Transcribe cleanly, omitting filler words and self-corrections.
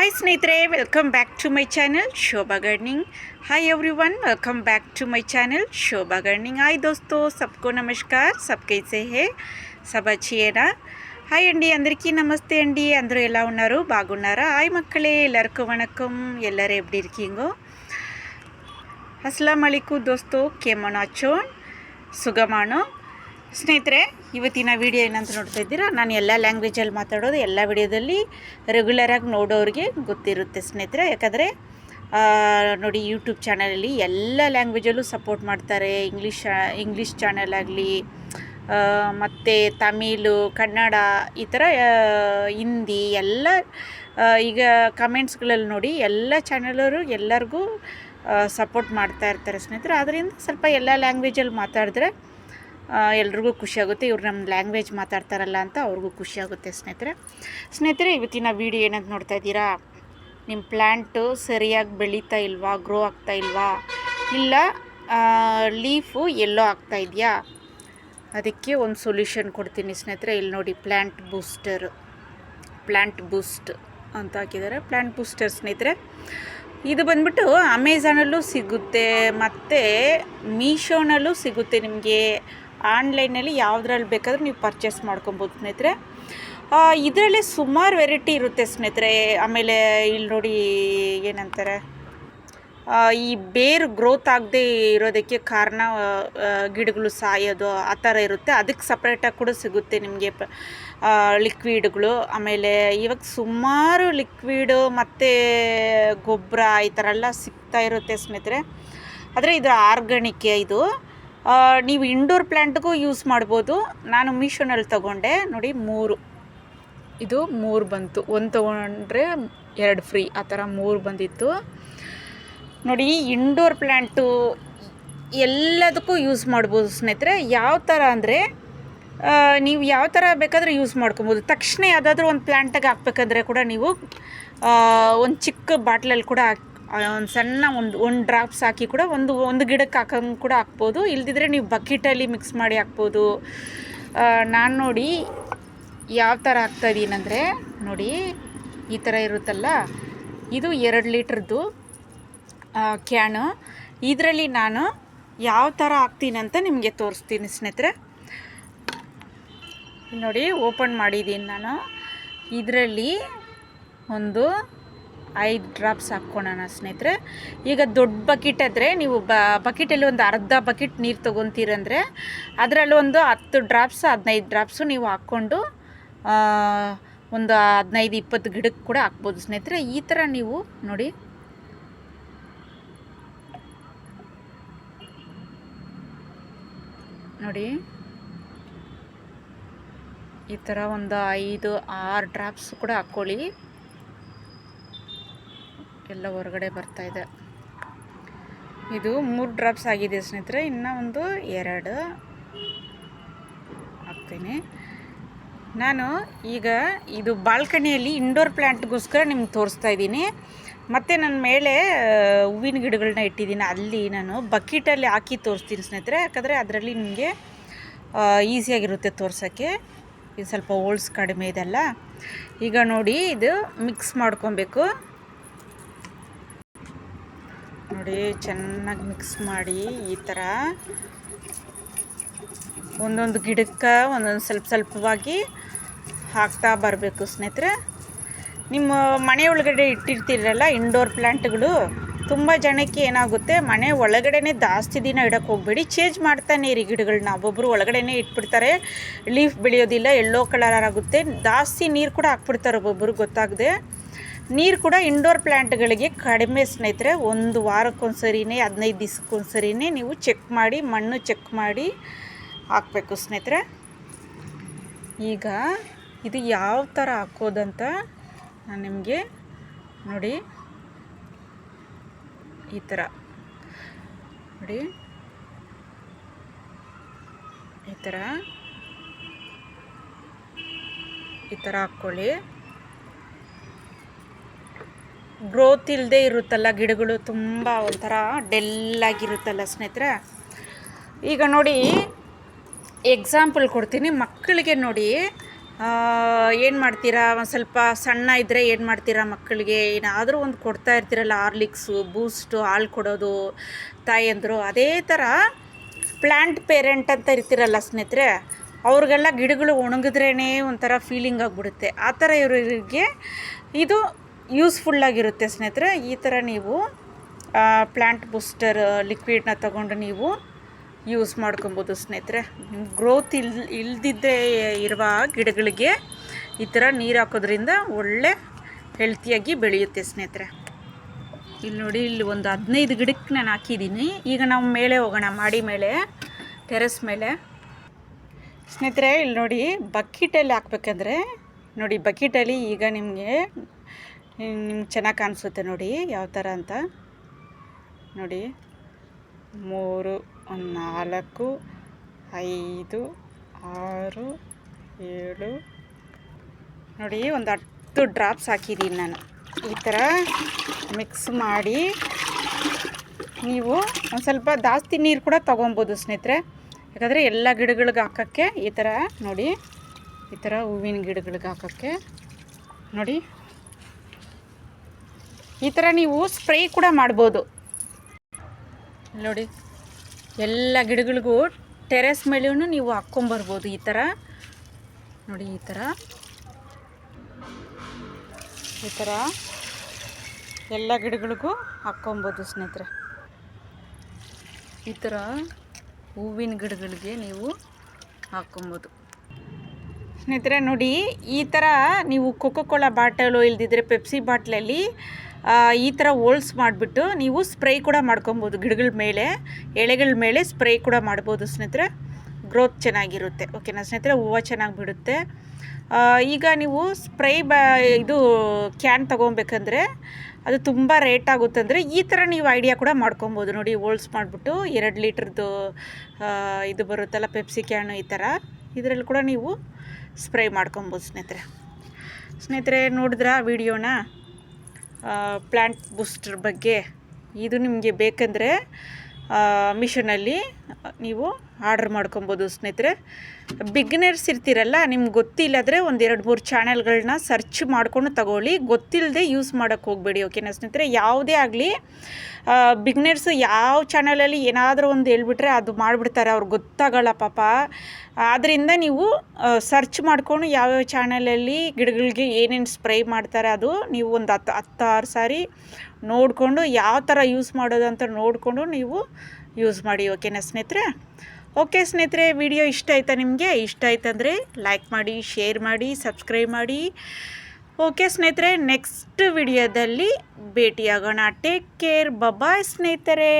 Hi ಸ್ನೇಹಿತರೆ, welcome back to my channel Shobha gardening. Hi everyone, welcome back to my channel Shobha gardening. Hi दोस्तों, सबको नमस्कार। सब कैसे है? सब अच्छी है ना? హాయ్ అండి, అందరికీ నమస్తే అండి. అందరూ ఎలా ఉన్నారు? బాగున్నారా? హాయ్ మక్కళే, ಎಲ್ಲರಿಗೂ ವಣಕಂ. ಎಲ್ಲರೂ எப்படி இருக்கீங்கோ? ಅಸ್ಸಲಾಮ್ ಅಲೈಕುಂ ದೋಸ್ತೋ, ಕೇಮನಾಚೋನ್ ಸುಗಮಾನೋ. ಸ್ನೇಹಿತರೆ, ಇವತ್ತಿನ ವಿಡಿಯೋ ಏನಂತ ನೋಡ್ತಾ ಇದ್ದೀರಾ, ನಾನು ಎಲ್ಲ ಲ್ಯಾಂಗ್ವೇಜಲ್ಲಿ ಮಾತಾಡೋದು. ಎಲ್ಲ ವಿಡಿಯೋದಲ್ಲಿ ರೆಗ್ಯುಲರಾಗಿ ನೋಡೋರಿಗೆ ಗೊತ್ತಿರುತ್ತೆ ಸ್ನೇಹಿತರೆ. ಯಾಕಂದರೆ ನೋಡಿ, ಯೂಟ್ಯೂಬ್ ಚಾನಲಲ್ಲಿ ಎಲ್ಲ ಲ್ಯಾಂಗ್ವೇಜಲ್ಲೂ ಸಪೋರ್ಟ್ ಮಾಡ್ತಾರೆ. ಇಂಗ್ಲೀಷ್ ಚಾನಲ್ ಆಗಲಿ, ಮತ್ತು ತಮಿಳು, ಕನ್ನಡ, ಈ ಥರ ಹಿಂದಿ ಎಲ್ಲ ಈಗ ಕಮೆಂಟ್ಸ್ಗಳಲ್ಲಿ ನೋಡಿ ಎಲ್ಲ ಚಾನಲವರು ಎಲ್ಲರಿಗೂ ಸಪೋರ್ಟ್ ಮಾಡ್ತಾ ಇರ್ತಾರೆ ಸ್ನೇಹಿತರೆ. ಅದರಿಂದ ಸ್ವಲ್ಪ ಎಲ್ಲ ಲ್ಯಾಂಗ್ವೇಜಲ್ಲಿ ಮಾತಾಡಿದ್ರೆ ಎಲ್ರಿಗೂ ಖುಷಿಯಾಗುತ್ತೆ. ಇವ್ರು ನಮ್ಮ ಲ್ಯಾಂಗ್ವೇಜ್ ಮಾತಾಡ್ತಾರಲ್ಲ ಅಂತ ಅವ್ರಿಗೂ ಖುಷಿಯಾಗುತ್ತೆ ಸ್ನೇಹಿತರೆ. ಇವತ್ತಿನ ವೀಡಿಯೋ ಏನಂತ ನೋಡ್ತಾ ಇದ್ದೀರಾ, ನಿಮ್ಮ ಪ್ಲ್ಯಾಂಟು ಸರಿಯಾಗಿ ಬೆಳೀತಾ ಇಲ್ವಾ, ಗ್ರೋ ಆಗ್ತಾ ಇಲ್ವಾ, ಇಲ್ಲ ಲೀಫು ಎಲ್ಲೋ ಆಗ್ತಾ ಇದೆಯಾ, ಅದಕ್ಕೆ ಒಂದು ಸೊಲ್ಯೂಷನ್ ಕೊಡ್ತೀನಿ ಸ್ನೇಹಿತರೆ. ಇಲ್ಲಿ ನೋಡಿ, ಪ್ಲ್ಯಾಂಟ್ ಬೂಸ್ಟ್ ಅಂತ ಹಾಕಿದ್ದಾರೆ. ಪ್ಲ್ಯಾಂಟ್ ಬೂಸ್ಟರ್ ಸ್ನೇಹಿತರೆ, ಇದು ಬಂದ್ಬಿಟ್ಟು ಅಮೆಝಾನಲ್ಲೂ ಸಿಗುತ್ತೆ ಮತ್ತು ಮೀಶೋನಲ್ಲೂ ಸಿಗುತ್ತೆ. ನಿಮಗೆ ಆನ್ಲೈನಲ್ಲಿ ಯಾವುದ್ರಲ್ಲಿ ಬೇಕಾದರೂ ನೀವು ಪರ್ಚೇಸ್ ಮಾಡ್ಕೊಬೋದು ಸ್ನೇಹಿತರೆ. ಇದರಲ್ಲಿ ಸುಮಾರು ವೆರೈಟಿ ಇರುತ್ತೆ ಸ್ನೇಹಿತರೆ. ಆಮೇಲೆ ಇಲ್ಲಿ ನೋಡಿ, ಏನಂತಾರೆ, ಈ ಬೇರು ಗ್ರೋತ್ ಆಗದೆ ಇರೋದಕ್ಕೆ ಕಾರಣ ಗಿಡಗಳು ಸಾಯೋದು ಆ ಥರ ಇರುತ್ತೆ. ಅದಕ್ಕೆ ಸಪ್ರೇಟಾಗಿ ಕೂಡ ಸಿಗುತ್ತೆ ನಿಮಗೆ ಲಿಕ್ವಿಡ್ಗಳು. ಆಮೇಲೆ ಇವಾಗ ಸುಮಾರು ಲಿಕ್ವಿಡು ಮತ್ತು ಗೊಬ್ಬರ ಈ ಥರ ಎಲ್ಲ ಸಿಗ್ತಾ ಇರುತ್ತೆ ಸ್ನೇಹಿತರೆ. ಆದರೆ ಇದು ಆರ್ಗಾನಿಕ್. ಇದು ನೀವು ಇಂಡೋರ್ ಪ್ಲ್ಯಾಂಟ್ಗೂ ಯೂಸ್ ಮಾಡ್ಬೋದು. ನಾನು ಮೀಶೋನಲ್ಲಿ ತೊಗೊಂಡೆ ನೋಡಿ, 3 ಬಂತು. ಒಂದು ತೊಗೊಂಡ್ರೆ 2 ಫ್ರೀ, ಆ ಥರ 3 ಬಂದಿತ್ತು ನೋಡಿ. ಇಂಡೋರ್ ಪ್ಲ್ಯಾಂಟು ಎಲ್ಲದಕ್ಕೂ ಯೂಸ್ ಮಾಡ್ಬೋದು ಸ್ನೇಹಿತರೆ. ಯಾವ ಥರ ಅಂದರೆ, ನೀವು ಯಾವ ಥರ ಬೇಕಾದರೂ ಯೂಸ್ ಮಾಡ್ಕೊಬೋದು. ತಕ್ಷಣ ಯಾವುದಾದ್ರೂ ಒಂದು ಪ್ಲ್ಯಾಂಟಾಗಿ ಹಾಕ್ಬೇಕಂದ್ರೆ ಕೂಡ ನೀವು ಒಂದು ಚಿಕ್ಕ ಬಾಟ್ಲಲ್ಲಿ ಕೂಡ ಒಂದು ಸಣ್ಣ ಒಂದು ಡ್ರಾಪ್ಸ್ ಹಾಕಿ ಕೂಡ ಒಂದು ಗಿಡಕ್ಕೆ ಹಾಕಂಗೆ ಕೂಡ ಹಾಕ್ಬೋದು. ಇಲ್ದಿದ್ರೆ ನೀವು ಬಕೆಟಲ್ಲಿ ಮಿಕ್ಸ್ ಮಾಡಿ ಹಾಕ್ಬೋದು. ನಾನು ನೋಡಿ ಯಾವ ಥರ ಹಾಕ್ತಾಯಿದ್ದೀನಂದರೆ, ನೋಡಿ ಈ ಥರ ಇರುತ್ತಲ್ಲ, ಇದು 2 ಲೀಟ್ರದ್ದು ಕ್ಯಾನು. ಇದರಲ್ಲಿ ನಾನು ಯಾವ ಥರ ಹಾಕ್ತೀನಿ ಅಂತ ನಿಮಗೆ ತೋರಿಸ್ತೀನಿ ಸ್ನೇಹಿತರೆ. ನೋಡಿ, ಓಪನ್ ಮಾಡಿದ್ದೀನಿ ನಾನು. ಇದರಲ್ಲಿ ಒಂದು 5 ಡ್ರಾಪ್ಸ್ ಹಾಕ್ಕೊಳ್ಳೋಣ ಸ್ನೇಹಿತರೆ. ಈಗ ದೊಡ್ಡ ಬಕೆಟ್ ಆದರೆ ನೀವು ಬಕೆಟಲ್ಲಿ ಒಂದು ಅರ್ಧ ಬಕೆಟ್ ನೀರು ತೊಗೊತೀರಂದರೆ ಅದರಲ್ಲಿ ಒಂದು 10 ಡ್ರಾಪ್ಸ್ 15 ಡ್ರಾಪ್ಸು ನೀವು ಹಾಕ್ಕೊಂಡು ಒಂದು 15-20 ಗಿಡಕ್ಕೆ ಕೂಡ ಹಾಕ್ಬೋದು ಸ್ನೇಹಿತರೆ. ಈ ಥರ ನೀವು ನೋಡಿ, ಈ ಥರ ಒಂದು 5-6 ಡ್ರಾಪ್ಸ್ ಕೂಡ ಹಾಕ್ಕೊಳ್ಳಿ. ಎಲ್ಲ ಹೊರಗಡೆ ಬರ್ತಾಯಿದೆ. ಇದು 3 ಡ್ರಾಪ್ಸ್ ಆಗಿದೆ ಸ್ನೇಹಿತರೆ. ಇನ್ನೂ ಒಂದು 2 ಹಾಕ್ತೀನಿ ನಾನು. ಈಗ ಇದು ಬಾಲ್ಕನಿಯಲ್ಲಿ ಇಂಡೋರ್ ಪ್ಲ್ಯಾಂಟ್ಗೋಸ್ಕರ ನಿಮ್ಗೆ ತೋರಿಸ್ತಾ ಇದ್ದೀನಿ. ಮತ್ತು ನನ್ನ ಮೇಲೆ ಹೂವಿನ ಗಿಡಗಳನ್ನ ಇಟ್ಟಿದ್ದೀನಿ. ಅಲ್ಲಿ ನಾನು ಬಕೆಟಲ್ಲಿ ಹಾಕಿ ತೋರಿಸ್ತೀನಿ ಸ್ನೇಹಿತರೆ. ಯಾಕಂದರೆ ಅದರಲ್ಲಿ ನಿಮಗೆ ಈಸಿಯಾಗಿರುತ್ತೆ ತೋರ್ಸೋಕ್ಕೆ. ಇದು ಸ್ವಲ್ಪ ಹೋಲ್ಸ್ ಕಡಿಮೆ ಇದೆಲ್ಲ. ಈಗ ನೋಡಿ, ಇದು ಮಿಕ್ಸ್ ಮಾಡ್ಕೊಬೇಕು ನೋಡಿ. ಚೆನ್ನಾಗಿ ಮಿಕ್ಸ್ ಮಾಡಿ ಈ ಥರ ಒಂದೊಂದು ಗಿಡಕ್ಕೆ ಒಂದೊಂದು ಸ್ವಲ್ಪವಾಗಿ ಹಾಕ್ತಾ ಬರಬೇಕು ಸ್ನೇಹಿತರೆ. ನಿಮ್ಮ ಮನೆ ಒಳಗಡೆ ಇಟ್ಟಿರ್ತೀರಲ್ಲ ಇಂಡೋರ್ ಪ್ಲ್ಯಾಂಟ್ಗಳು, ತುಂಬ ಜನಕ್ಕೆ ಏನಾಗುತ್ತೆ, ಮನೆ ಒಳಗಡೆ ಜಾಸ್ತಿ ದಿನ ಇಡೋಕ್ಕೆ ಹೋಗಬೇಡಿ. ಚೇಂಜ್ ಮಾಡ್ತಾನೆ ಇರಿ ಗಿಡಗಳನ್ನ. ಒಬ್ಬೊಬ್ಬರು ಒಳಗಡೆ ಇಟ್ಬಿಡ್ತಾರೆ, ಲೀಫ್ ಬೆಳೆಯೋದಿಲ್ಲ, ಎಲ್ಲೋ ಕಲರ್ ಆಗುತ್ತೆ. ಜಾಸ್ತಿ ನೀರು ಕೂಡ ಹಾಕ್ಬಿಡ್ತಾರೆ ಒಬ್ಬೊಬ್ಬರು ಗೊತ್ತಾಗದೆ. ನೀರು ಕೂಡ ಇಂಡೋರ್ ಪ್ಲ್ಯಾಂಟ್ಗಳಿಗೆ ಕಡಿಮೆ ಸ್ನೇಹಿತರೆ. 1 ವಾರಕ್ಕೊಂದ್ಸರಿನೇ 15 ದಿವಸಕ್ಕೊಂದ್ಸರಿನೇ ನೀವು ಚೆಕ್ ಮಾಡಿ, ಮಣ್ಣು ಚೆಕ್ ಮಾಡಿ ಹಾಕಬೇಕು ಸ್ನೇಹಿತರೆ. ಈಗ ಇದು ಯಾವ ಥರ ಹಾಕೋದಂತ ನಾನು ನಿಮಗೆ ನೋಡಿ, ಈ ಥರ ನೋಡಿ, ಈ ಥರ ಹಾಕ್ಕೊಳ್ಳಿ. ಗ್ರೋತ್ ಇಲ್ಲದೆ ಇರುತ್ತಲ್ಲ ಗಿಡಗಳು, ತುಂಬ ಒಂಥರ ಡೆಲ್ಲಾಗಿರುತ್ತಲ್ಲ ಸ್ನೇಹಿತರೆ. ಈಗ ನೋಡಿ, ಎಕ್ಸಾಂಪಲ್ ಕೊಡ್ತೀನಿ ಮಕ್ಕಳಿಗೆ. ನೋಡಿ, ಏನು ಮಾಡ್ತೀರಾ, ಒಂದು ಸ್ವಲ್ಪ ಸಣ್ಣ ಇದ್ದರೆ ಏನು ಮಾಡ್ತೀರಾ, ಮಕ್ಕಳಿಗೆ ಏನಾದರೂ ಒಂದು ಕೊಡ್ತಾ ಇರ್ತೀರಲ್ಲ, ಹಾರ್ಲಿಕ್ಸು, ಬೂಸ್ಟು, ಹಾಲು ಕೊಡೋದು ತಾಯಂದರು. ಅದೇ ಥರ ಪ್ಲ್ಯಾಂಟ್ ಪೇರೆಂಟ್ ಅಂತ ಇರ್ತೀರಲ್ಲ ಸ್ನೇಹಿತರೆ, ಅವ್ರಿಗೆಲ್ಲ ಗಿಡಗಳು ಒಣಗಿದ್ರೇ ಒಂಥರ ಫೀಲಿಂಗ್ ಆಗಿಬಿಡುತ್ತೆ. ಆ ಥರ ಇವರಿಗೆ ಇದು ಯೂಸ್ಫುಲ್ಲಾಗಿರುತ್ತೆ ಸ್ನೇಹಿತರೆ. ಈ ಥರ ನೀವು ಪ್ಲ್ಯಾಂಟ್ ಬೂಸ್ಟರ್ ಲಿಕ್ವಿಡ್ನ ತಗೊಂಡು ನೀವು ಯೂಸ್ ಮಾಡ್ಕೊಬೋದು ಸ್ನೇಹಿತರೆ. ಗ್ರೋತ್ ಇಲ್ದಿದ್ದೇ ಇರುವ ಗಿಡಗಳಿಗೆ ಈ ಥರ ನೀರು ಹಾಕೋದ್ರಿಂದ ಒಳ್ಳೆ ಹೆಲ್ತಿಯಾಗಿ ಬೆಳೆಯುತ್ತೆ ಸ್ನೇಹಿತರೆ. ಇಲ್ಲಿ ನೋಡಿ, ಇಲ್ಲಿ ಒಂದು 15 ಗಿಡಕ್ಕೆ ನಾನು ಹಾಕಿದ್ದೀನಿ. ಈಗ ನಾವು ಮೇಲೆ ಹೋಗೋಣ, ಮಾಡಿ ಮೇಲೆ, ಟೆರೆಸ್ ಮೇಲೆ ಸ್ನೇಹಿತರೆ. ಇಲ್ಲಿ ನೋಡಿ, ಬಕೆಟಲ್ಲಿ ಹಾಕ್ಬೇಕಂದ್ರೆ ನೋಡಿ, ಬಕೆಟಲ್ಲಿ ಈಗ ನಿಮಗೆ ಚೆನ್ನಾಗಿ ಕಾಣಿಸುತ್ತೆ ನೋಡಿ ಯಾವ ಥರ ಅಂತ. ನೋಡಿ, 3, 4, 5, 6, 7 ನೋಡಿ, ಒಂದು 10 ಡ್ರಾಪ್ಸ್ ಹಾಕಿದ್ದೀನಿ ನಾನು. ಈ ಥರ ಮಿಕ್ಸ್ ಮಾಡಿ ನೀವು ಒಂದು ಸ್ವಲ್ಪ ಜಾಸ್ತಿ ನೀರು ಕೂಡ ತೊಗೊಬೋದು ಸ್ನೇಹಿತರೆ. ಯಾಕಂದರೆ ಎಲ್ಲ ಗಿಡಗಳಿಗೆ ಹಾಕೋಕ್ಕೆ ಈ ಥರ ನೋಡಿ, ಈ ಥರ ಹೂವಿನ ಗಿಡಗಳಿಗೆ ಹಾಕೋಕ್ಕೆ ನೋಡಿ, ಈ ಥರ ನೀವು ಸ್ಪ್ರೇ ಕೂಡ ಮಾಡ್ಬೋದು ನೋಡಿ. ಎಲ್ಲ ಗಿಡಗಳಿಗೂ ಟೆರೆಸ್ ಮೇಲೂ ನೀವು ಹಾಕ್ಕೊಂಬರ್ಬೋದು ಈ ಥರ ನೋಡಿ. ಈ ಥರ ಎಲ್ಲ ಗಿಡಗಳಿಗೂ ಹಾಕ್ಕೊಬೋದು ಸ್ನೇಹಿತರೆ. ಈ ಥರ ಹೂವಿನ ಗಿಡಗಳಿಗೆ ನೀವು ಹಾಕ್ಕೊಬೋದು ಸ್ನೇಹಿತರೆ. ನೋಡಿ, ಈ ಥರ ನೀವು ಕೋಕೋ ಕೋಲಾ ಬಾಟಲು ಇಲ್ದಿದ್ರೆ ಪೆಪ್ಸಿ ಬಾಟ್ಲಲ್ಲಿ ಈ ಥರ ಹೋಲ್ಸ್ ಮಾಡಿಬಿಟ್ಟು ನೀವು ಸ್ಪ್ರೇ ಕೂಡ ಮಾಡ್ಕೊಬೋದು ಗಿಡಗಳ ಮೇಲೆ, ಎಲೆಗಳ ಮೇಲೆ ಸ್ಪ್ರೇ ಕೂಡ ಮಾಡ್ಬೋದು ಸ್ನೇಹಿತರೆ. ಗ್ರೋತ್ ಚೆನ್ನಾಗಿರುತ್ತೆ. ಓಕೆನಾ ಸ್ನೇಹಿತರೆ, ಹೂವು ಚೆನ್ನಾಗಿ ಬಿಡುತ್ತೆ. ಈಗ ನೀವು ಸ್ಪ್ರೇ ಇದು ಕ್ಯಾನ್ ತೊಗೊಬೇಕಂದ್ರೆ ಅದು ತುಂಬ ರೇಟ್ ಆಗುತ್ತೆ. ಅಂದರೆ ಈ ಥರ ನೀವು ಐಡಿಯಾ ಕೂಡ ಮಾಡ್ಕೊಬೋದು ನೋಡಿ. ಹೋಲ್ಸ್ ಮಾಡಿಬಿಟ್ಟು 2 ಲೀಟ್ರದ್ದು ಇದು ಬರುತ್ತಲ್ಲ ಪೆಪ್ಸಿ ಕ್ಯಾನು, ಈ ಥರ ಇದರಲ್ಲಿ ಕೂಡ ನೀವು ಸ್ಪ್ರೇ ಮಾಡ್ಕೊಬೋದು ಸ್ನೇಹಿತರೆ. ನೋಡಿದ್ರಾ ವಿಡಿಯೋನ ಪ್ಲ್ಯಾಂಟ್ ಬೂಸ್ಟರ್ ಬಗ್ಗೆ? ಇದು ನಿಮಗೆ ಬೇಕಂದರೆ ಮಿಷನಲ್ಲಿ ನೀವು ಆರ್ಡ್ರ್ ಮಾಡ್ಕೊಬೋದು ಸ್ನೇಹಿತರೆ. ಬಿಗ್ನರ್ಸ್ ಇರ್ತೀರಲ್ಲ, ನಿಮ್ಗೆ ಗೊತ್ತಿಲ್ಲದ್ರೆ ಒಂದು 2-3 ಚಾನಲ್ಗಳನ್ನ ಸರ್ಚ್ ಮಾಡ್ಕೊಂಡು ತಗೊಳ್ಳಿ. ಗೊತ್ತಿಲ್ಲದೆ ಯೂಸ್ ಮಾಡೋಕ್ಕೆ ಹೋಗಬೇಡಿ. ಓಕೆನಾ ಸ್ನೇಹಿತರೆ, ಯಾವುದೇ ಆಗಲಿ ಬಿಗ್ನರ್ಸು ಯಾವ ಚಾನಲಲ್ಲಿ ಏನಾದರೂ ಒಂದು ಹೇಳ್ಬಿಟ್ರೆ ಅದು ಮಾಡಿಬಿಡ್ತಾರೆ, ಅವ್ರಿಗೆ ಗೊತ್ತಾಗಲ್ಲ ಪಾಪ. ಆದ್ದರಿಂದ ನೀವು ಸರ್ಚ್ ಮಾಡಿಕೊಂಡು ಯಾವ್ಯಾವ ಚಾನಲಲ್ಲಿ ಗಿಡಗಳಿಗೆ ಏನೇನು ಸ್ಪ್ರೇ ಮಾಡ್ತಾರೆ ಅದು ನೀವು ಒಂದು 10-6 ಸಾರಿ ನೋಡಿಕೊಂಡು ಯಾವ ಥರ ಯೂಸ್ ಮಾಡೋದು ಅಂತ ನೋಡಿಕೊಂಡು ನೀವು ಯೂಸ್ ಮಾಡಿ. ಓಕೆನಾ ಸ್ನೇಹಿತರೆ? ಓಕೆ ಸ್ನೇಹಿತರೆ, ವಿಡಿಯೋ ಇಷ್ಟ ಆಯ್ತಾ ನಿಮಗೆ? ಇಷ್ಟ ಆಯ್ತಂದರೆ ಲೈಕ್ ಮಾಡಿ, ಶೇರ್ ಮಾಡಿ, ಸಬ್ಸ್ಕ್ರೈಬ್ ಮಾಡಿ. ಓಕೆ ಸ್ನೇಹಿತರೆ, ನೆಕ್ಸ್ಟ್ ವಿಡಿಯೋದಲ್ಲಿ ಭೇಟಿಯಾಗೋಣ. ಟೇಕ್ ಕೇರ್, ಬಾಯ್ ಸ್ನೇಹಿತರೆ.